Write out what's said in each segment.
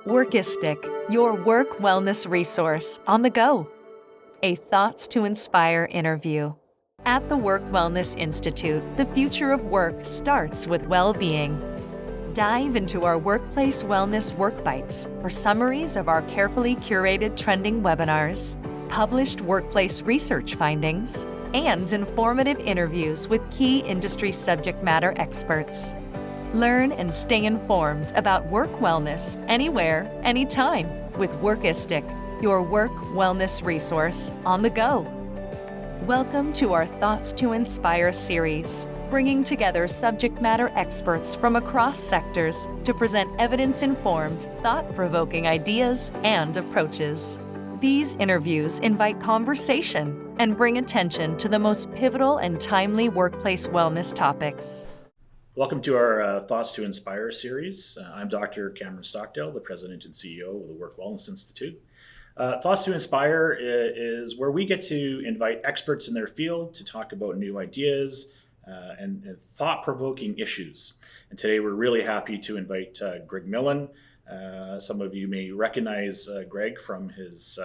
Workistic, your work wellness resource on the go. A Thoughts to Inspire interview. At the Work Wellness Institute, the future of work starts with well-being. Dive into our Workplace Wellness Work Bites for summaries of our carefully curated trending webinars, published workplace research findings, and informative interviews with key industry subject matter experts. Learn and stay informed about work wellness anywhere, anytime with Workistic, your work wellness resource on the go. Welcome to our Thoughts to Inspire series, bringing together subject matter experts from across sectors to present evidence-informed, thought-provoking ideas and approaches. These interviews invite conversation and bring attention to the most pivotal and timely workplace wellness topics. Welcome to our Thoughts to Inspire series. I'm Dr. Cameron Stockdale, the President and CEO of the Work Wellness Institute. Thoughts to Inspire is where we get to invite experts in their field to talk about new ideas and thought-provoking issues. And today we're really happy to invite Greg Millen. Some of you may recognize Greg from his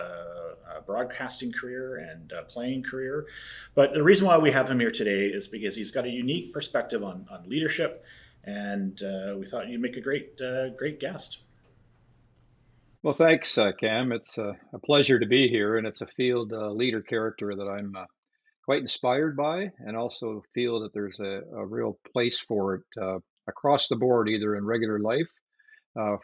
broadcasting career and playing career. But the reason why we have him here today is because he's got a unique perspective on leadership, and we thought you'd make a great guest. Well, thanks, Cam. It's a pleasure to be here, and it's a field leader character that I'm quite inspired by, and also feel that there's a real place for it across the board, either in regular life,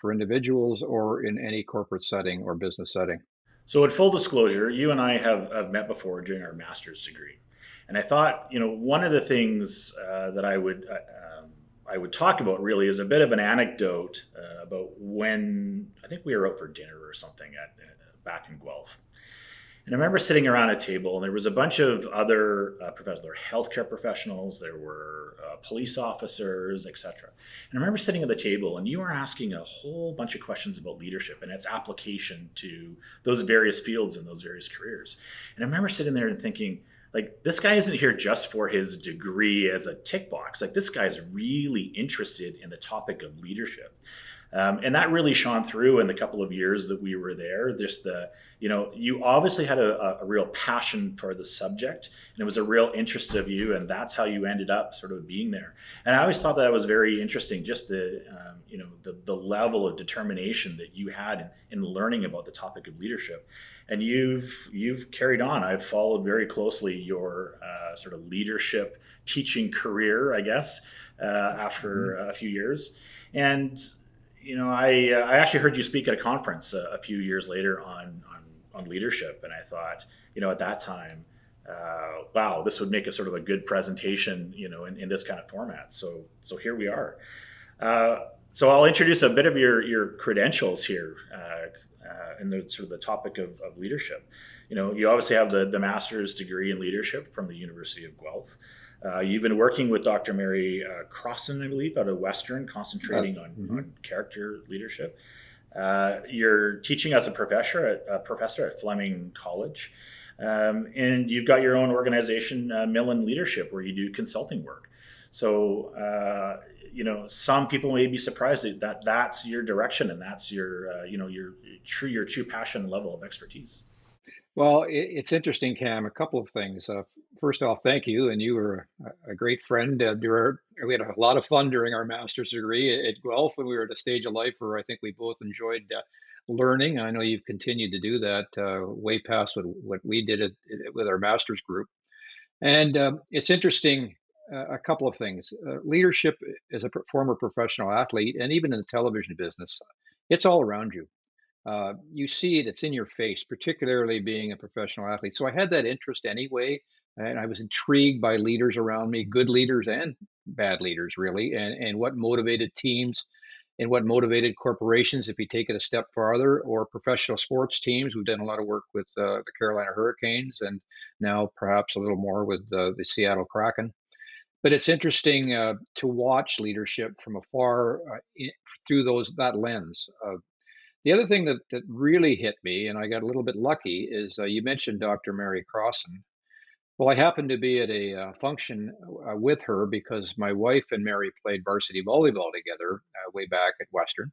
for individuals, or in any corporate setting or business setting. So in full disclosure, you and I have met before during our master's degree. And I thought, one of the things that I would talk about really is a bit of an anecdote about when I think we were out for dinner or something back in Guelph. And I remember sitting around a table, and there was a bunch of other professionals. There were healthcare professionals, there were police officers, etc. And I remember sitting at the table, and you were asking a whole bunch of questions about leadership and its application to those various fields and those various careers. And I remember sitting there and thinking, like, this guy isn't here just for his degree as a tick box. Like, this guy's really interested in the topic of leadership. And that really shone through in the couple of years that we were there. You obviously had a real passion for the subject, and it was a real interest of you, and that's how you ended up sort of being there. And I always thought that was very interesting, just the level of determination that you had in learning about the topic of leadership. And you've carried on. I've followed very closely your sort of leadership teaching career, I guess, after a few years. And I actually heard you speak at a conference a few years later on leadership, and I thought, at that time, wow, this would make a sort of a good presentation, in this kind of format. So here we are. So I'll introduce a bit of your credentials here in the sort of the topic of leadership. You obviously have the master's degree in leadership from the University of Guelph. You've been working with Dr. Mary Crossan, I believe, out of Western, concentrating on character leadership. You're teaching as a professor at Fleming College. And you've got your own organization, Millen Leadership, where you do consulting work. So, some people may be surprised that that's your direction and that's your true passion and level of expertise. Well, it's interesting, Cam. A couple of things. First off, thank you, and you were a great friend. We had a lot of fun during our master's degree at Guelph, and we were at a stage of life where I think we both enjoyed learning. I know you've continued to do that way past what we did with our master's group. And it's interesting, a couple of things. Leadership as a former professional athlete, and even in the television business, it's all around you. You see it, it's in your face, particularly being a professional athlete. So I had that interest anyway, and I was intrigued by leaders around me, good leaders and bad leaders, really, and what motivated teams and what motivated corporations, if you take it a step farther, or professional sports teams. We've done a lot of work with the Carolina Hurricanes, and now perhaps a little more with the Seattle Kraken. But it's interesting to watch leadership from afar through that lens. The other thing that really hit me, and I got a little bit lucky, is you mentioned Dr. Mary Crossan. Well, I happened to be at a function with her because my wife and Mary played varsity volleyball together way back at Western.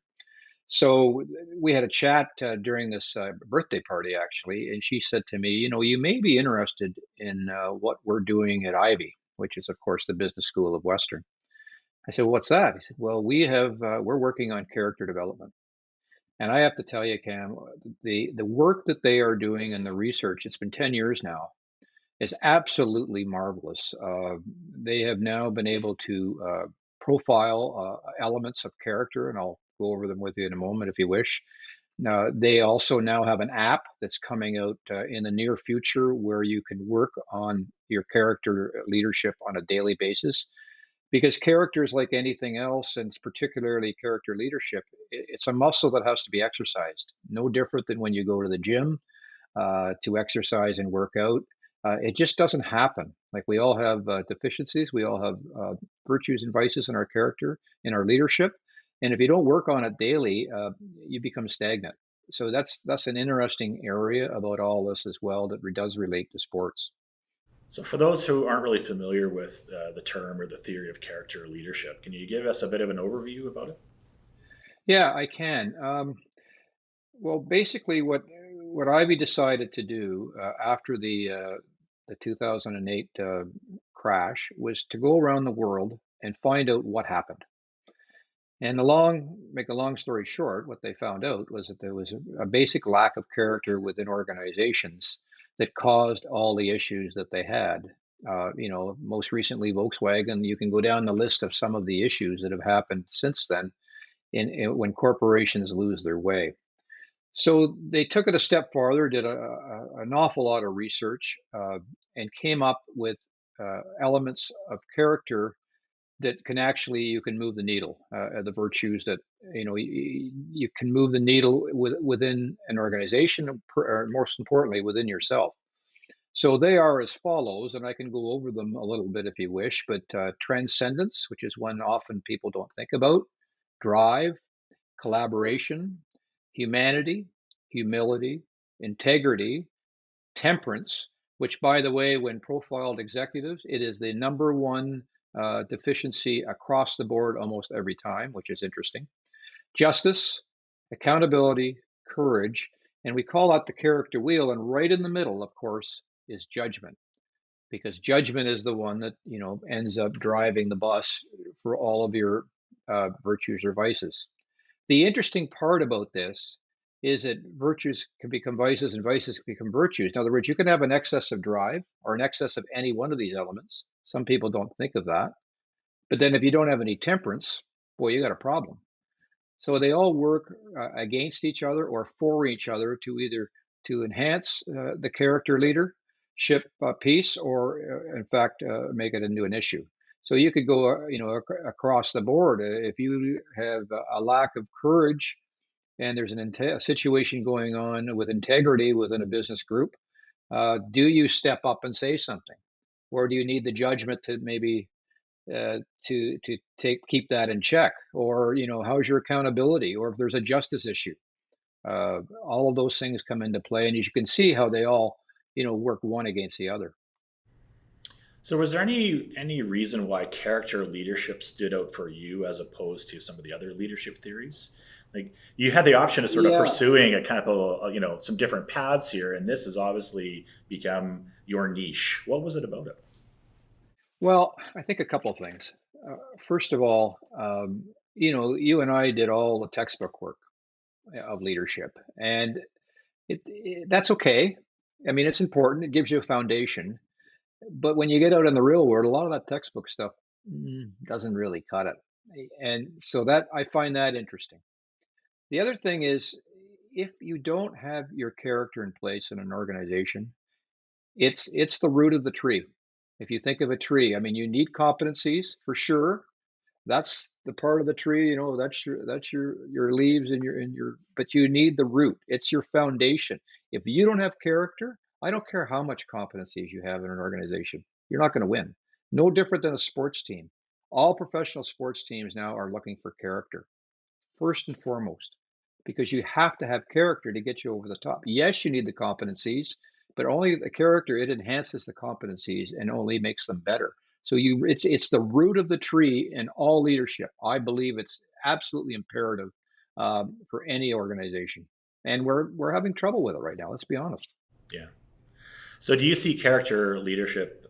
So we had a chat during this birthday party, actually, and she said to me, you may be interested in what we're doing at Ivy, which is, of course, the business school of Western. I said, what's that? He said, well, we're working on character development. And I have to tell you, Cam, the work that they are doing and the research, it's been 10 years now, is absolutely marvelous. They have now been able to profile elements of character, and I'll go over them with you in a moment if you wish. They also now have an app that's coming out in the near future where you can work on your character leadership on a daily basis. Because character is like anything else, and particularly character leadership, it's a muscle that has to be exercised. No different than when you go to the gym to exercise and work out. It just doesn't happen. Like we all have deficiencies, we all have virtues and vices in our character, in our leadership, and if you don't work on it daily, you become stagnant. So that's an interesting area about all this as well that does relate to sports. So, for those who aren't really familiar with the term or the theory of character leadership, can you give us a bit of an overview about it? Yeah, I can. Well, basically, what Ivy decided to do after the 2008 crash was to go around the world and find out what happened. And make a long story short, what they found out was that there was a basic lack of character within organizations that caused all the issues that they had. Most recently Volkswagen. You can go down the list of some of the issues that have happened since then when corporations lose their way. So they took it a step farther, did an awful lot of research, and came up with elements of character that can actually you can move the needle. The virtues that you can move the needle within an organization, or most importantly within yourself. So they are as follows, and I can go over them a little bit if you wish. But transcendence, which is one often people don't think about, drive, collaboration, humanity, humility, integrity, temperance, which, by the way, when profiled executives, it is the number one deficiency across the board almost every time, which is interesting. Justice, accountability, courage, and we call that the character wheel. And right in the middle, of course, is judgment, because judgment is the one that ends up driving the bus for all of your virtues or vices. The interesting part about this is that virtues can become vices and vices can become virtues. In other words, you can have an excess of drive or an excess of any one of these elements. Some people don't think of that. But then if you don't have any temperance, boy, you got a problem. So they all work against each other or for each other to either to enhance the character leadership piece or, in fact, make it into an issue. So you could go, across the board. If you have a lack of courage and there's a situation going on with integrity within a business group, do you step up and say something, or do you need the judgment to maybe to keep that in check, or how's your accountability, or if there's a justice issue? All of those things come into play, and you can see how they all work one against the other. So, was there any reason why character leadership stood out for you as opposed to some of the other leadership theories? Like you had the option of sort of Yeah. pursuing a kind of some different paths here, and this has obviously become your niche. What was it about it? Well, I think a couple of things. First of all, you and I did all the textbook work of leadership, and that's okay. I mean, it's important. It gives you a foundation. But when you get out in the real world, a lot of that textbook stuff doesn't really cut it. And so that I find that interesting. The other thing is, if you don't have your character in place in an organization, it's the root of the tree. If you think of a tree, I mean, you need competencies for sure. That's the part of the tree, that's your leaves and your but you need the root. It's your foundation. If you don't have character, I don't care how much competencies you have in an organization, you're not going to win. No different than a sports team. All professional sports teams now are looking for character first and foremost, because you have to have character to get you over the top. Yes, you need the competencies, but only the character, it enhances the competencies and only makes them better. So it's the root of the tree in all leadership. I believe it's absolutely imperative for any organization. And we're having trouble with it right now. Let's be honest. Yeah. So do you see character leadership,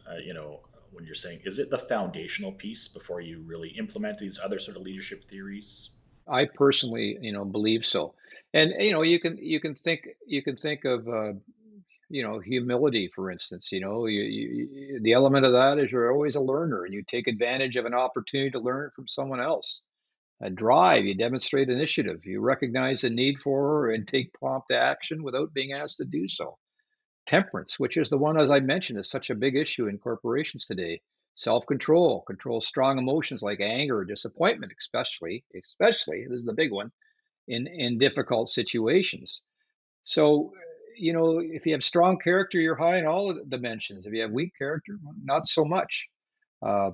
when you're saying, is it the foundational piece before you really implement these other sort of leadership theories? I personally, believe so. And you can think of humility, for instance. The element of that is you're always a learner, and you take advantage of an opportunity to learn from someone else. A drive, you demonstrate initiative, you recognize the need for and take prompt action without being asked to do so. Temperance, which is the one, as I mentioned, is such a big issue in corporations today. Self-control, control strong emotions like anger, disappointment, especially this is the big one in difficult situations. So, if you have strong character, you're high in all of the dimensions. If you have weak character, not so much. Uh,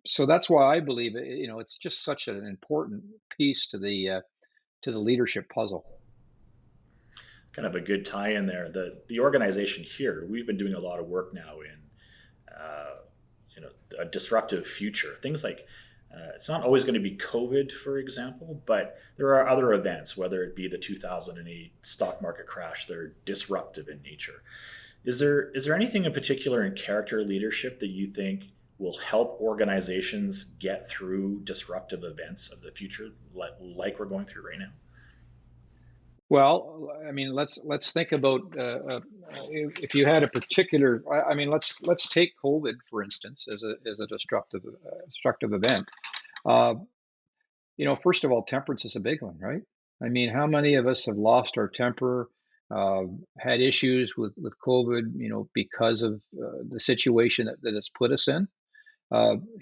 so that's why I believe it. It's just such an important piece to the leadership puzzle. Kind of a good tie in there. The organization here, we've been doing a lot of work now in a disruptive future. Things like it's not always going to be COVID, for example, but there are other events, whether it be the 2008 stock market crash, that are disruptive in nature. Is there anything in particular in character leadership that you think will help organizations get through disruptive events of the future, like we're going through right now? Well, I mean, let's think about if you had a particular. I mean, let's take COVID for instance as a destructive event. Uh, first of all, temperance is a big one, right? I mean, how many of us have lost our temper, uh, had issues with COVID, because of the situation that it's put us in?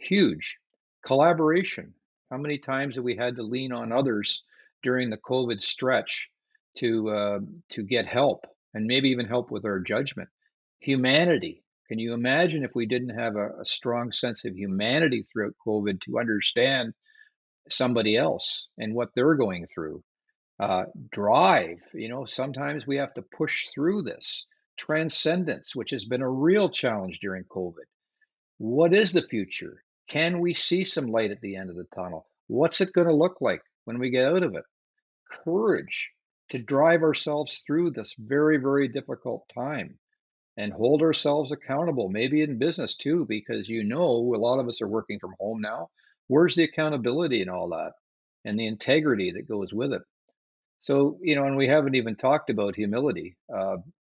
Huge collaboration. How many times have we had to lean on others during the COVID stretch to get help and maybe even help with our judgment? Humanity. Can you imagine if we didn't have a strong sense of humanity throughout COVID to understand somebody else and what they're going through? Drive. Sometimes we have to push through this. Transcendence, which has been a real challenge during COVID. What is the future? Can we see some light at the end of the tunnel? What's it going to look like when we get out of it? Courage to drive ourselves through this very, very difficult time and hold ourselves accountable, maybe in business too, because a lot of us are working from home now. Where's the accountability and all that and the integrity that goes with it? So, and we haven't even talked about humility.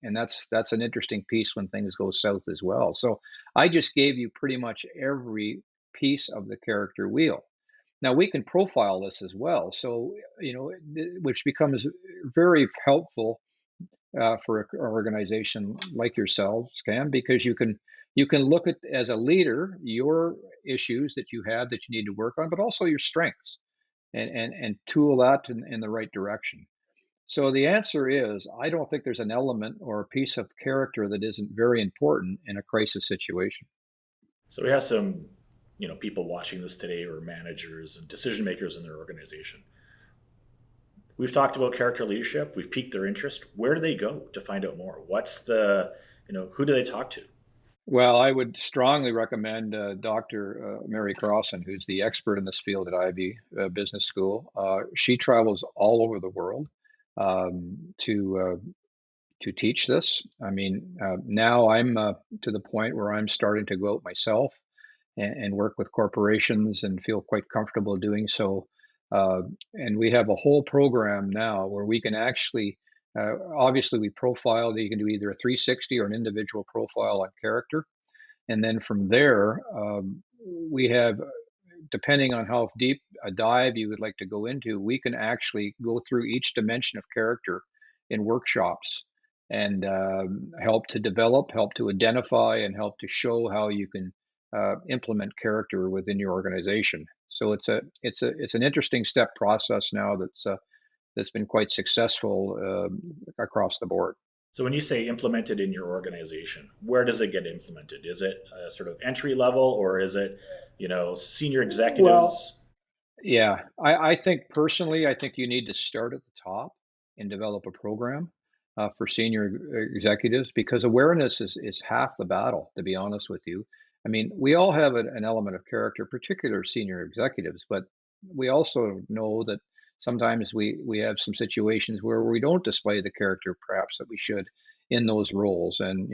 And that's an interesting piece when things go south as well. So I just gave you pretty much every piece of the character wheel. Now we can profile this as well. So, which becomes very helpful for an organization like yourselves, Cam, because you can look at as a leader your issues that you have that you need to work on, but also your strengths and tool that in the right direction. So the answer is, I don't think there's an element or a piece of character that isn't very important in a crisis situation. So we have some, people watching this today, or managers and decision makers in their organization. We've talked about character leadership. We've piqued their interest. Where do they go to find out more? Who do they talk to? Well, I would strongly recommend Dr. Mary Crossan, who's the expert in this field at Ivy Business School. She travels all over the world to teach this. I mean, now I'm to the point where I'm starting to go out myself and work with corporations and feel quite comfortable doing so. Uh, and we have a whole program now where we can actually, obviously, we profile. You can do either a 360 or an individual profile on character, and then from there, we have, depending on how deep a dive you would like to go into, we can actually go through each dimension of character in workshops and help to develop, help to identify, and help to show how you can implement character within your organization. So it's an interesting step process now that's been quite successful across the board. So when you say implemented in your organization, where does it get implemented? Is it sort of entry level, or is it, senior Well, executives? yeah, I think personally, I think you need to start at the top and develop a program for senior executives because awareness is half the battle, to be honest with you. I mean, we all have an element of character, particular senior executives, but we also know that sometimes we have some situations where we don't display the character perhaps that we should in those roles. And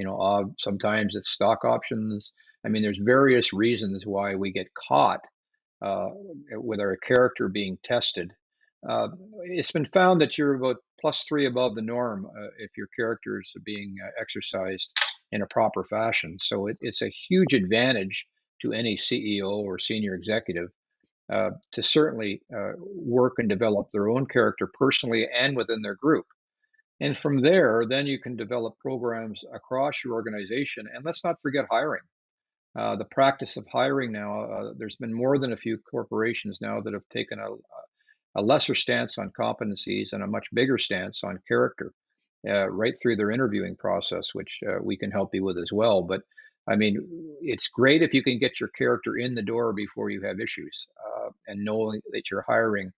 sometimes it's stock options. I mean, there's various reasons why we get caught uh, with our character being tested. Uh, it's been found that you're about +3 above the norm if your characters are being exercised in a proper fashion. So it's a huge advantage to any CEO or senior executive to certainly work and develop their own character personally and within their group. And from there, then you can develop programs across your organization. And let's not forget hiring. The practice of hiring now, there's been more than a few corporations now that have taken a lesser stance on competencies and a much bigger stance on character right through their interviewing process, which we can help you with as well. But I mean, it's great if you can get your character in the door before you have issues and knowing that you're hiring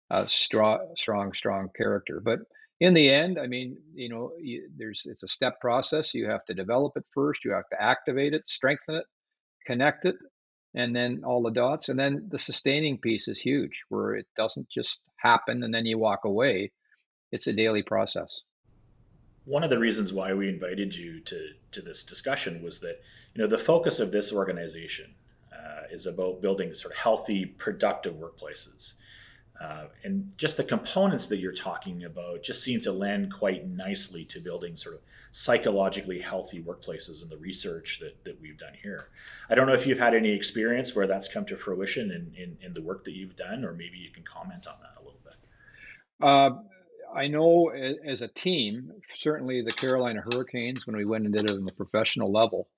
a strong character. But in the end, I mean, it's a step process. You have to develop it first. You have to activate it, strengthen it, connect it, and then all the dots. And then the sustaining piece is huge, where it doesn't just happen and then you walk away. It's a daily process. One of the reasons why we invited you to this discussion was that the focus of this organization is about building sort of healthy, productive workplaces. And just the components that you're talking about just seem to lend quite nicely to building sort of psychologically healthy workplaces and the research that we've done here. I don't know if you've had any experience where that's come to fruition in the work that you've done, or maybe you can comment on that a little bit. Uh, I know as a team, certainly the Carolina Hurricanes, when we went and did it on the professional level,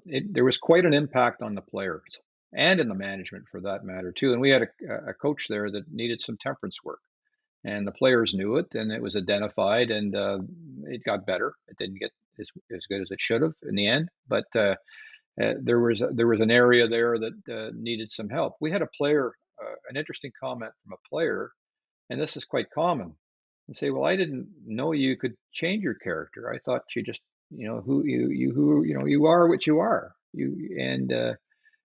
there was quite an impact on the players and in the management for that matter too. And we had a coach there that needed some temperance work, and the players knew it, and it was identified, and it got better. It didn't get as good as it should have in the end, but there was an area there that needed some help. We had a player, an interesting comment from a player, and this is quite common, and say, "Well, I didn't know you could change your character. I thought you just, you are what you are."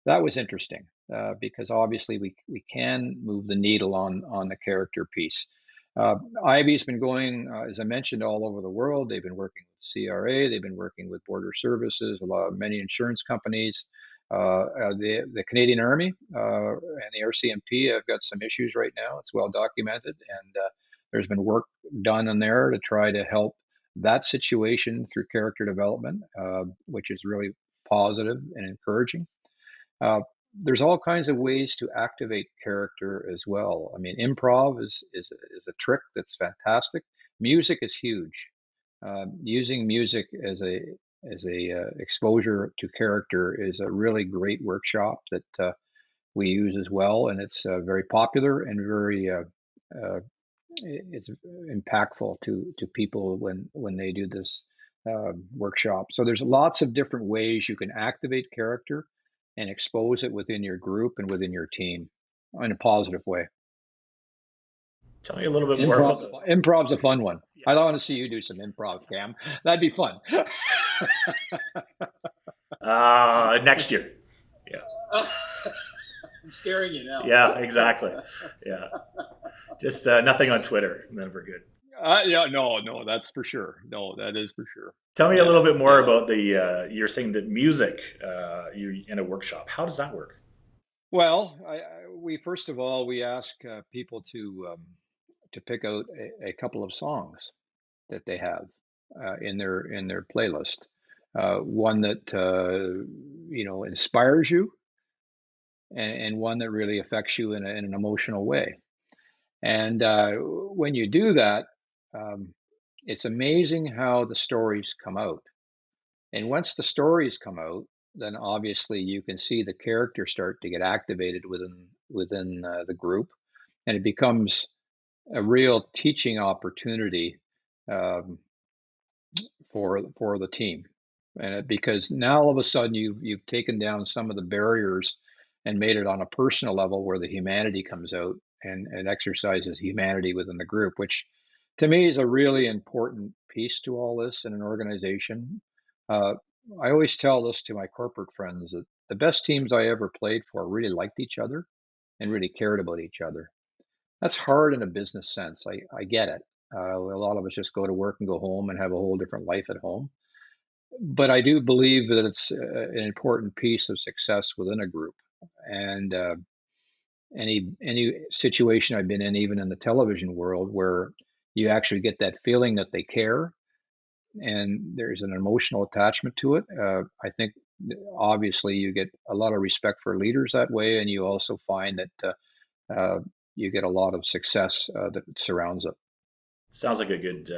That was interesting because obviously we can move the needle on the character piece. Ivy's been going, as I mentioned, all over the world. They've been working with CRA, they've been working with border services, many insurance companies. The Canadian Army and the RCMP have got some issues right now. It's well documented, and there's been work done in there to try to help that situation through character development, which is really positive and encouraging. Uh, there's all kinds of ways to activate character as well. I mean, improv is a trick that's fantastic. Music is huge. Using music as a exposure to character is a really great workshop that we use as well, and it's very popular and very it's impactful to people when they do this workshop. So there's lots of different ways you can activate character and expose it within your group and within your team in a positive way. Tell me a little bit more about Improv's a fun one. I want to see you do some improv, Cam. That'd be fun. next year. Yeah. I'm scaring you now. Yeah, exactly. Yeah. Just nothing on Twitter. Never good. Yeah, no, that's for sure. No, that is for sure. Tell me a little bit more about you're saying that music, you're in a workshop. How does that work? Well, we first of all we ask people to pick out a couple of songs that they have in their playlist. One that inspires you, and one that really affects you in an emotional way. And when you do that, um, it's amazing how the stories come out. And once the stories come out, then obviously you can see the characters start to get activated within the group, and it becomes a real teaching opportunity um, for the team. And because now all of a sudden you've taken down some of the barriers and made it on a personal level where the humanity comes out and exercises humanity within the group, which to me is a really important piece to all this in an organization. Uh, I always tell this to my corporate friends that the best teams I ever played for really liked each other and really cared about each other. That's hard in a business sense. I get it. A lot of us just go to work and go home and have a whole different life at home. But I do believe that it's an important piece of success within a group. And any situation I've been in, even in the television world, where you actually get that feeling that they care and there's an emotional attachment to it. I think obviously you get a lot of respect for leaders that way, and you also find that you get a lot of success that surrounds it. Sounds like a good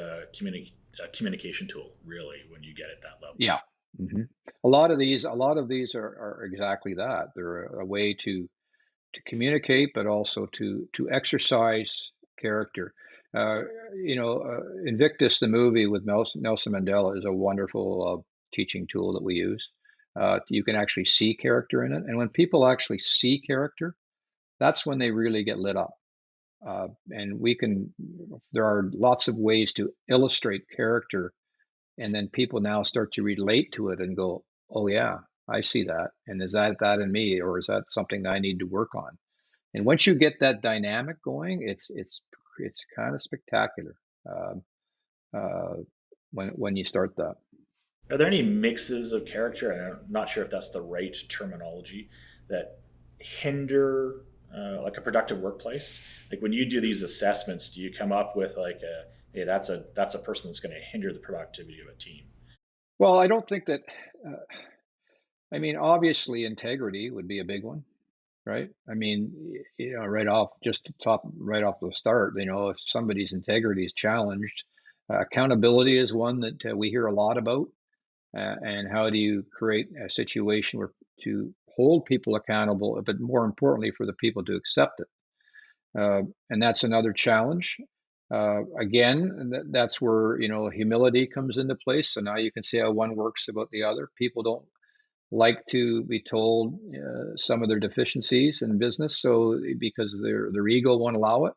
communication tool, really, when you get at that level. Yeah. hmm a lot of these are exactly that. They're a way to communicate, but also to exercise character. Uh, Invictus, the movie with Nelson Mandela, is a wonderful teaching tool that we use. You can actually see character in it, and when people actually see character, that's when they really get lit up. And we can, there are lots of ways to illustrate character, and then people now start to relate to it and go, "Oh yeah, I see that." And is that in me, or is that something that I need to work on? And once you get that dynamic going, it's kind of spectacular um, uh, when you start that. Are there any mixes of character? And I'm not sure if that's the right terminology that hinder like a productive workplace. Like when you do these assessments, do you come up with like a hey, that's a person that's going to hinder the productivity of a team? Well, I don't think that. Uh, I mean, obviously, integrity would be a big one, right? I mean, right off just to top right off the start, if somebody's integrity is challenged, accountability is one that we hear a lot about. And how do you create a situation where to hold people accountable, but more importantly, for the people to accept it? And that's another challenge. Again, that's where humility comes into place. So now you can see how one works about the other. People don't like to be told some of their deficiencies in business, so because their ego won't allow it.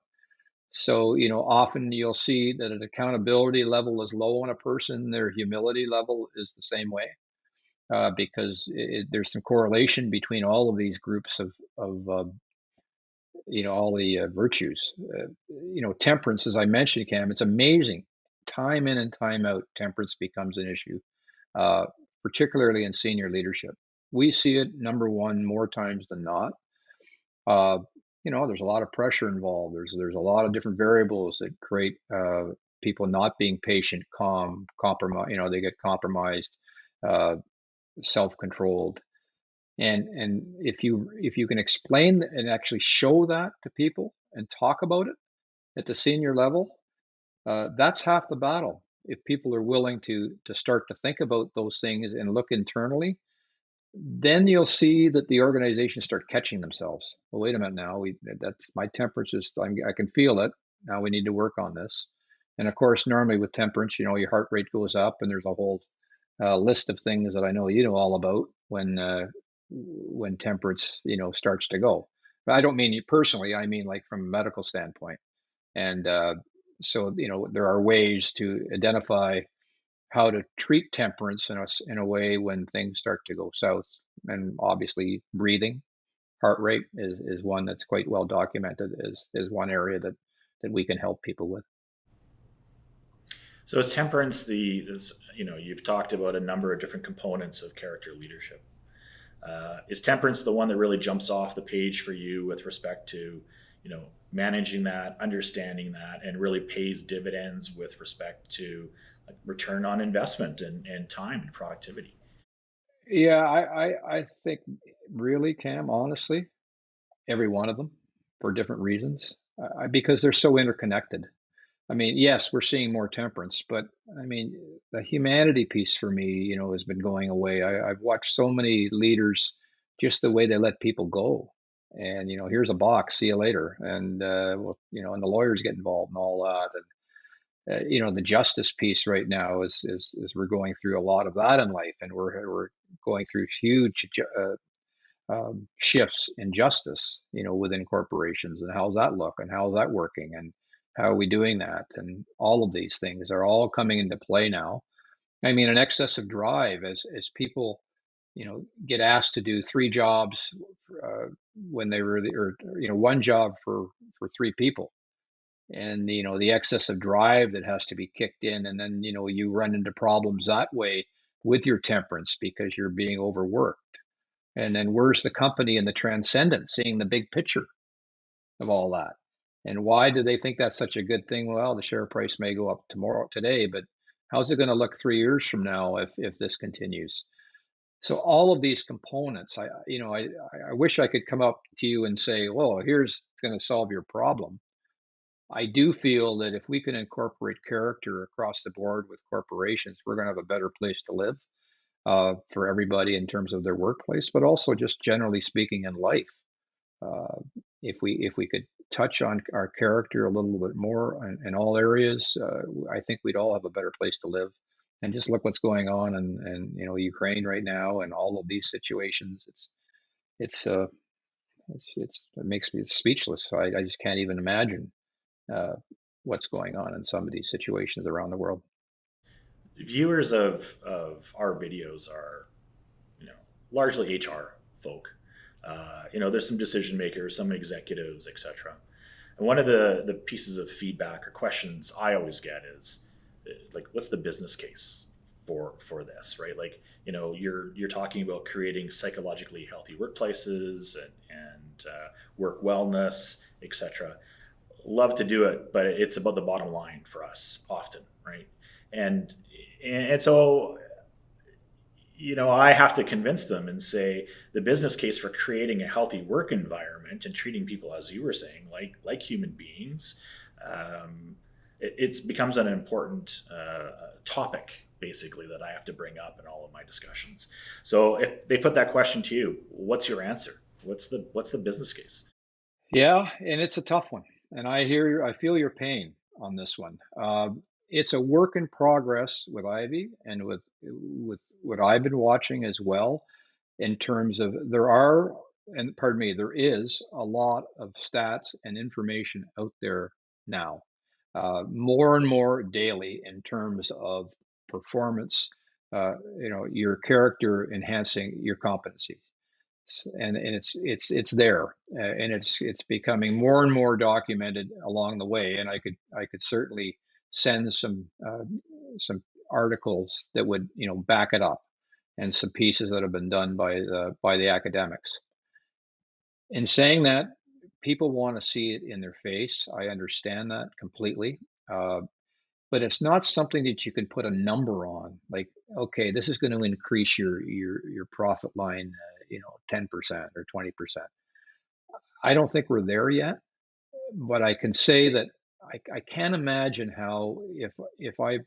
So often you'll see that an accountability level is low on a person, their humility level is the same way, because there's some correlation between all of these groups of all the virtues. Temperance, as I mentioned, Cam, it's amazing. Time in and time out, temperance becomes an issue, uh, particularly in senior leadership. We see it number one more times than not. Uh, there's a lot of pressure involved. There's a lot of different variables that create people not being patient, calm, compromise. They get compromised, uh, self-controlled. And if you can explain and actually show that to people and talk about it at the senior level, that's half the battle. If people are willing to start to think about those things and look internally, then you'll see that the organizations start catching themselves. Well, wait a minute now. That's my temperance is. I can feel it. Now we need to work on this. And of course, normally with temperance, your heart rate goes up, and there's a whole list of things that I know you know all about when temperance starts to go. But I don't mean you personally. I mean like from a medical standpoint. And so there are ways to identify how to treat temperance in a way when things start to go south. And obviously, breathing, heart rate is one that's quite well documented is one area that we can help people with. So is temperance you've talked about a number of different components of character leadership. Is temperance the one that really jumps off the page for you with respect to, managing that, understanding that, and really pays dividends with respect to like return on investment and time and productivity? Yeah, I think really, Cam, honestly, every one of them for different reasons, because they're so interconnected. I mean, yes, we're seeing more temperance, but I mean, the humanity piece for me, has been going away. I've watched so many leaders, just the way they let people go. And, here's a box, see you later. And, well, and the lawyers get involved and all that. And, the justice piece right now is we're going through a lot of that in life. And we're going through huge shifts in justice, within corporations, and how's that look, and how's that working, and how are we doing that, and all of these things are all coming into play now. I mean, an excessive drive as people, get asked to do three jobs uh, when they were, or one job for three people. and the excess of drive that has to be kicked in, and then you run into problems that way with your temperance because you're being overworked. And then where's the company and the transcendent, seeing the big picture of all that? And why do they think that's such a good thing? Well, the share price may go up today, but how's it going to look 3 years from now if this continues? So all of these components, I wish I could come up to you and say, well, here's going to solve your problem. I do feel that if we can incorporate character across the board with corporations, we're going to have a better place to live for everybody in terms of their workplace, but also just generally speaking in life. Uh, if we could touch on our character a little bit more in all areas, I think we'd all have a better place to live. And just look what's going on in Ukraine right now, and all of these situations. It's uh it makes me speechless. I just can't even imagine uh, what's going on in some of these situations around the world. Viewers of our videos are, you know, largely HR folk. There's some decision makers, some executives, etc. And one of the pieces of feedback or questions I always get is like, what's the business case for this, right? Like, you're talking about creating psychologically healthy workplaces and work wellness, etc. Love to do it, but it's about the bottom line for us often, right? And and so I have to convince them and say the business case for creating a healthy work environment and treating people, as you were saying, like human beings, it becomes an important topic basically that I have to bring up in all of my discussions. So if they put that question to you, what's your answer? What's the business case? Yeah, and it's a tough one. And I feel your pain on this one. It's a work in progress with Ivy and with what I've been watching as well. In terms of there is a lot of stats and information out there now, more and more daily in terms of performance, your character enhancing your competency. And it's there, and it's becoming more and more documented along the way. And I could certainly send some articles that would back it up, and some pieces that have been done by the academics. In saying that, people want to see it in their face. I understand that completely. Uh, but it's not something that you can put a number on. Like, okay, this is going to increase your profit line, 10% or 20%. I don't think we're there yet, but I can say that I can't imagine how if I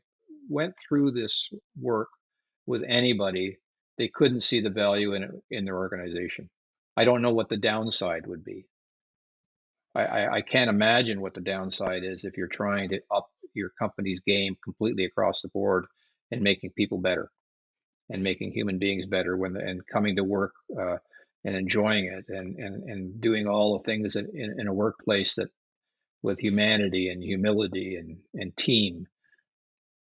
went through this work with anybody, they couldn't see the value in it in their organization. I don't know what the downside would be. I can't imagine what the downside is if you're trying to up your company's game completely across the board and making people better and making human beings better and coming to work and enjoying it and doing all the things in a workplace that with humanity and humility and team.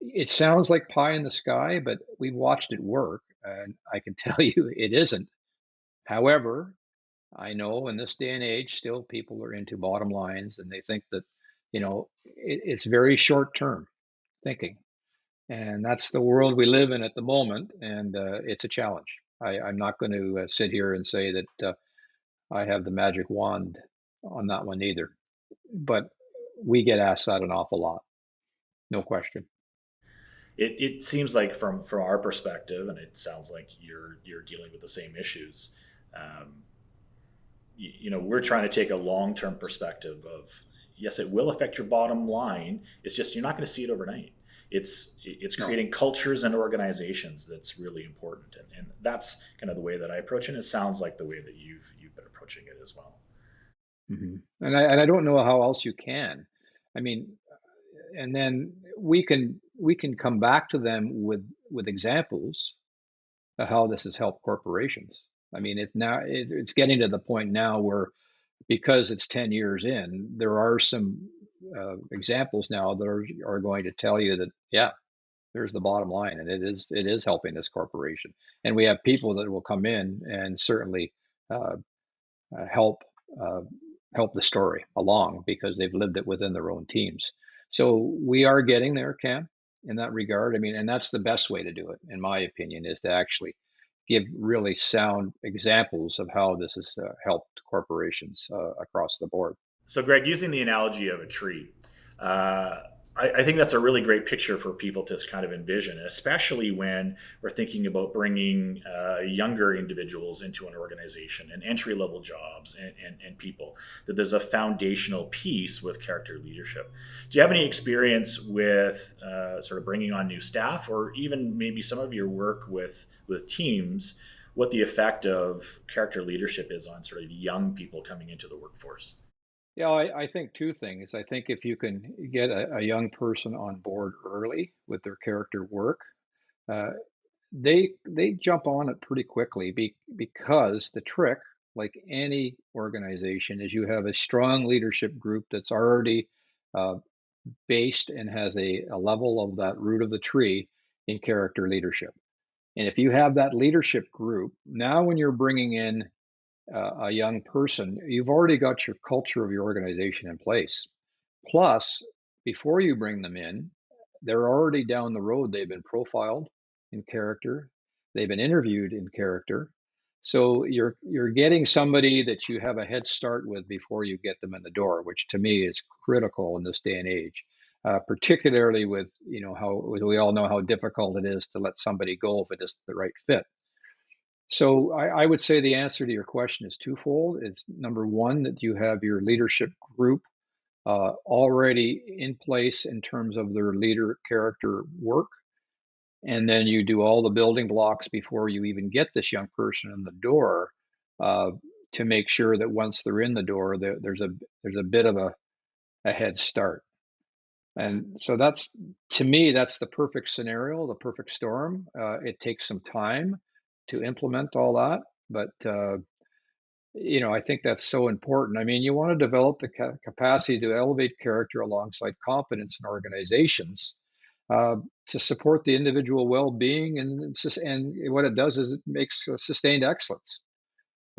It sounds like pie in the sky, but we've watched it work, and I can tell you it isn't. However, I know in this day and age, still people are into bottom lines, and they think that, it's very short term thinking. And that's the world we live in at the moment, and it's a challenge. I'm not going to sit here and say that I have the magic wand on that one either, but we get asked that an awful lot, no question. It seems like from our perspective, and it sounds like you're dealing with the same issues. Um, we're trying to take a long-term perspective of, yes, it will affect your bottom line. It's just you're not going to see it overnight. It's No. creating cultures and organizations that's really important, and that's kind of the way that I approach it. And it sounds like the way that you've been approaching it as well. And I don't know how else you can. I mean, and then we can come back to them with examples of how this has helped corporations. I mean, it's getting to the point now where, because it's 10 years in, there are some examples now that are going to tell you that, yeah, there's the bottom line, and it is helping this corporation. And we have people that will come in and certainly uh, help. Uh, help the story along because they've lived it within their own teams. So we are getting there, Cam, in that regard. I mean, and that's the best way to do it, in my opinion, is to actually give really sound examples of how this has helped corporations across the board. So, Greg, using the analogy of a tree, uh, I think that's a really great picture for people to kind of envision, especially when we're thinking about bringing younger individuals into an organization and entry level jobs and people, that there's a foundational piece with character leadership. Do you have any experience with sort of bringing on new staff, or even maybe some of your work with teams, what the effect of character leadership is on sort of young people coming into the workforce? Yeah, I think two things. I think if you can get a young person on board early with their character work, uh, they jump on it pretty quickly because the trick, like any organization, is you have a strong leadership group that's already uh, based and has a level of that root of the tree in character leadership. And if you have that leadership group, now when you're bringing in a young person, you've already got your culture of your organization in place. Plus, before you bring them in, they're already down the road. They've been profiled in character, they've been interviewed in character. So you're getting somebody that you have a head start with before you get them in the door, which to me is critical in this day and age. Particularly with how we all know how difficult it is to let somebody go if it isn't the right fit. So I would say the answer to your question is twofold. It's number one, that you have your leadership group already in place in terms of their leader character work. And then you do all the building blocks before you even get this young person in the door uh, to make sure that once they're in the door, there's a bit of a head start. And so that's, to me, that's the perfect scenario, the perfect storm. It takes some time to implement all that, but I think that's so important. I mean, you want to develop the capacity to elevate character alongside competence in organizations uh, to support the individual well-being, and what it does is it makes sustained excellence.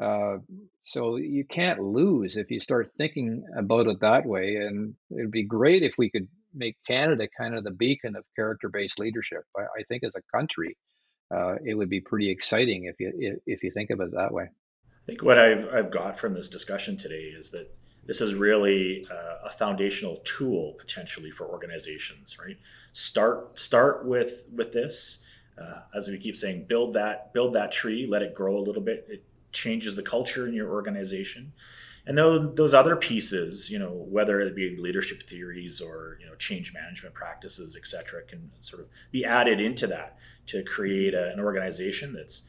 Uh, so you can't lose if you start thinking about it that way. And it'd be great if we could make Canada kind of the beacon of character-based leadership. I think as a country, it would be pretty exciting if you think of it that way. I think what I've got from this discussion today is that this is really a foundational tool potentially for organizations, right? Start with this, as we keep saying, build that tree, let it grow a little bit. It changes the culture in your organization, and those other pieces, whether it be leadership theories or change management practices, etc., can sort of be added into that to create an organization that's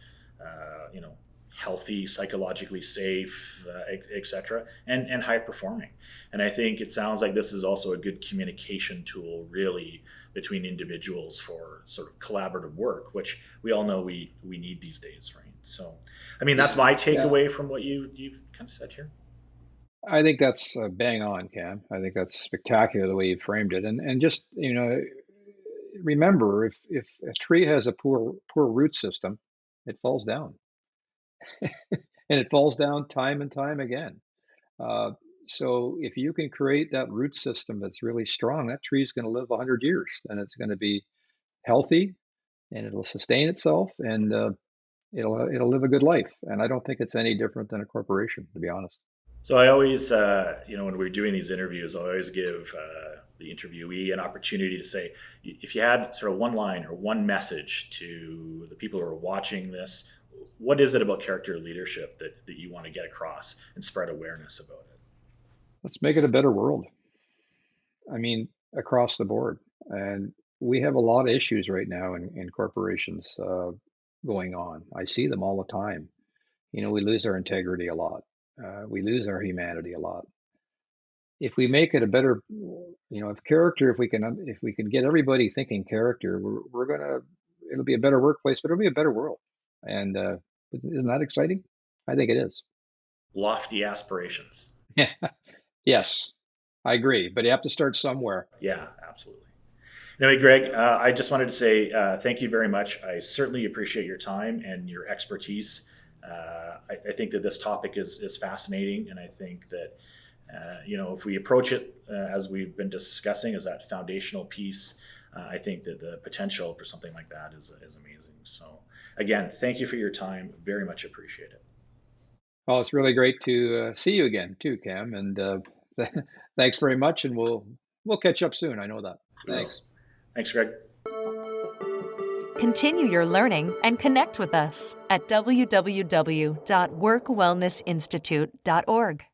healthy, psychologically safe, etc., and high performing. And I think it sounds like this is also a good communication tool, really, between individuals for sort of collaborative work, which we all know we need these days, right? So, I mean, that's my Yeah, takeaway from what you've kind of said here. I think that's bang on, Cam. I think that's spectacular the way you framed it. And just remember, if a tree has a poor root system, it falls down, and it falls down time and time again. Uh, so if you can create that root system that's really strong, that tree is going to live 100 years, and it's going to be healthy, and it'll sustain itself, and it'll live a good life. And I don't think it's any different than a corporation, to be honest. So I always, when we're doing these interviews, I always give the interviewee an opportunity to say, if you had sort of one line or one message to the people who are watching this, what is it about character leadership that you want to get across and spread awareness about it? Let's make it a better world. I mean, across the board. And we have a lot of issues right now in corporations going on. I see them all the time. We lose our integrity a lot. We lose our humanity a lot. If we make it a better, if character, if we can get everybody thinking character, we're gonna, it'll be a better workplace, but it'll be a better world. And isn't that exciting? I think it is. Lofty aspirations. Yes, I agree. But you have to start somewhere. Yeah, absolutely. Anyway, Greg, I just wanted to say thank you very much. I certainly appreciate your time and your expertise. I think that this topic is fascinating, and I think that If we approach it as we've been discussing as that foundational piece, I think that the potential for something like that is amazing. So again, thank you for your time. Very much appreciate it. Well, it's really great to see you again too, Cam, and thanks very much. And we'll catch up soon. I know that. Thanks. Thanks, Greg. Continue your learning and connect with us at www.workwellnessinstitute.org.